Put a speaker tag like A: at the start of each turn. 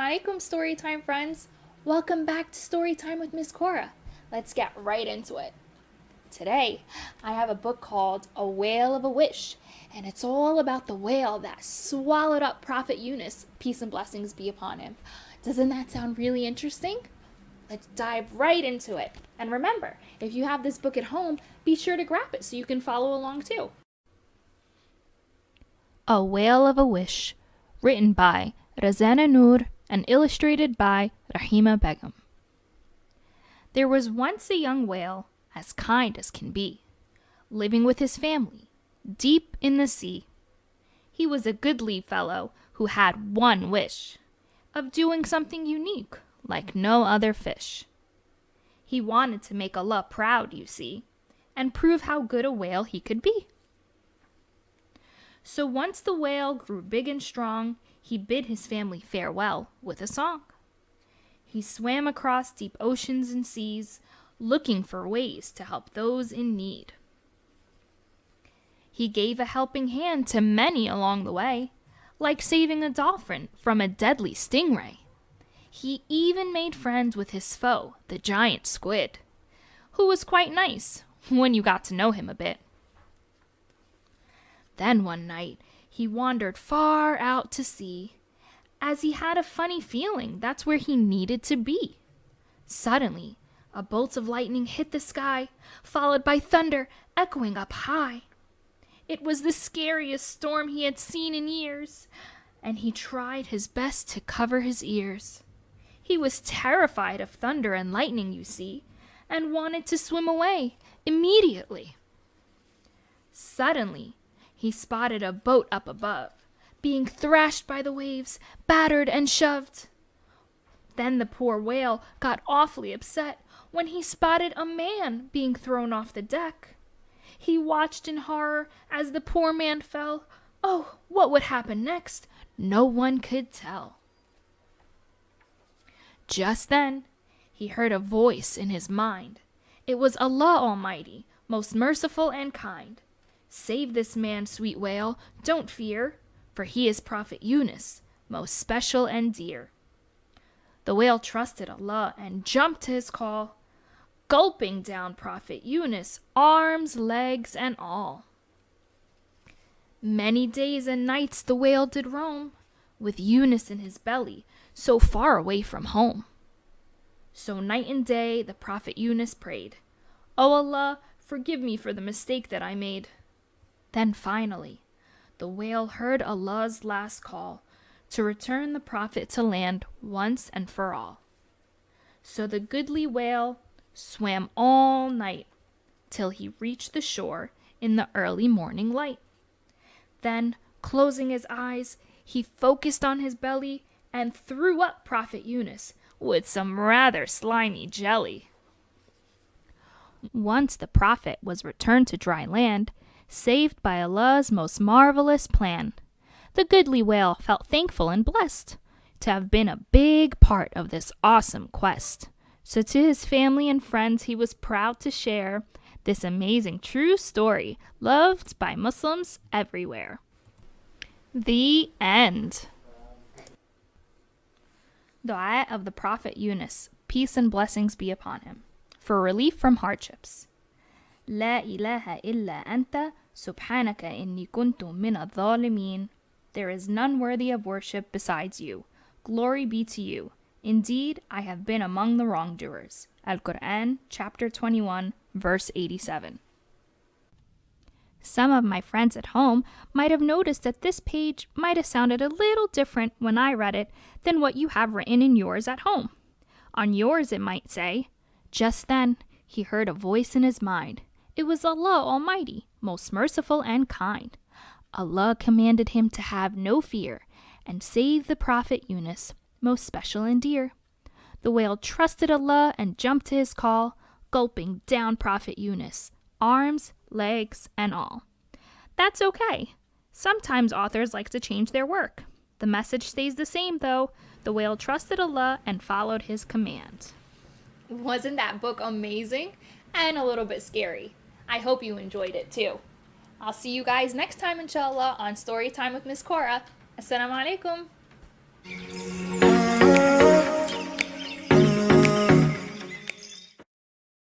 A: alaikum, Storytime friends. Welcome back to Storytime with Miss Cora. Let's get right into it. Today, I have a book called A Whale of a Wish, and it's all about the whale that swallowed up Prophet Yunus, peace and blessings be upon him. Doesn't that sound really interesting? Let's dive right into it. And remember, if you have this book at home, be sure to grab it so you can follow along too. A Whale of a Wish, written by Razana Noor and illustrated by Rahima Begum. There was once a young whale, as kind as can be, living with his family, deep in the sea. He was a goodly fellow who had one wish, of doing something unique, like no other fish. He wanted to make Allah proud, you see, and prove how good a whale he could be. So once the whale grew big and strong, he bid his family farewell with a song. He swam across deep oceans and seas, looking for ways to help those in need. He gave a helping hand to many along the way, like saving a dolphin from a deadly stingray. He even made friends with his foe, the giant squid, who was quite nice when you got to know him a bit. Then one night, he wandered far out to sea, as he had a funny feeling that's where he needed to be. Suddenly, a bolt of lightning hit the sky, followed by thunder echoing up high. It was the scariest storm he had seen in years, and he tried his best to cover his ears. He was terrified of thunder and lightning, you see, and wanted to swim away immediately. Suddenly, he spotted a boat up above, being thrashed by the waves, battered and shoved. Then the poor whale got awfully upset when he spotted a man being thrown off the deck. He watched in horror as the poor man fell. Oh, what would happen next? No one could tell. Just then, he heard a voice in his mind. It was Allah Almighty, most merciful and kind. Save this man, sweet whale, don't fear, for he is Prophet Yunus, most special and dear. The whale trusted Allah and jumped to his call, gulping down Prophet Yunus, arms, legs, and all. Many days and nights the whale did roam, with Yunus in his belly, so far away from home. So night and day the Prophet Yunus prayed, "O Allah, forgive me for the mistake that I made." Then finally, the whale heard Allah's last call to return the Prophet to land once and for all. So the goodly whale swam all night till he reached the shore in the early morning light. Then, closing his eyes, he focused on his belly and threw up Prophet Yunus with some rather slimy jelly. Once the Prophet was returned to dry land, saved by Allah's most marvelous plan, the goodly whale felt thankful and blessed to have been a big part of this awesome quest. So to his family and friends, he was proud to share this amazing true story, loved by Muslims everywhere. The end. Dua of the Prophet Yunus, peace and blessings be upon him, for relief from hardships. لا إله إلا أنت سبحانك إني كنت من الظالمين. There is none worthy of worship besides you. Glory be to you. Indeed, I have been among the wrongdoers. Al-Quran, chapter 21, verse 87. Some of my friends at home might have noticed that this page might have sounded a little different when I read it than what you have written in yours at home. On yours it might say, "Just then he heard a voice in his mind. It was Allah Almighty, most merciful and kind. Allah commanded him to have no fear and save the Prophet Yunus, most special and dear. The whale trusted Allah and jumped to his call, gulping down Prophet Yunus, arms, legs, and all." That's okay. Sometimes authors like to change their work. The message stays the same though. The whale trusted Allah and followed his command. Wasn't that book amazing? And a little bit scary. I hope you enjoyed it too. I'll see you guys next time, inshallah, on Storytime with Miss Cora. Assalamu alaikum.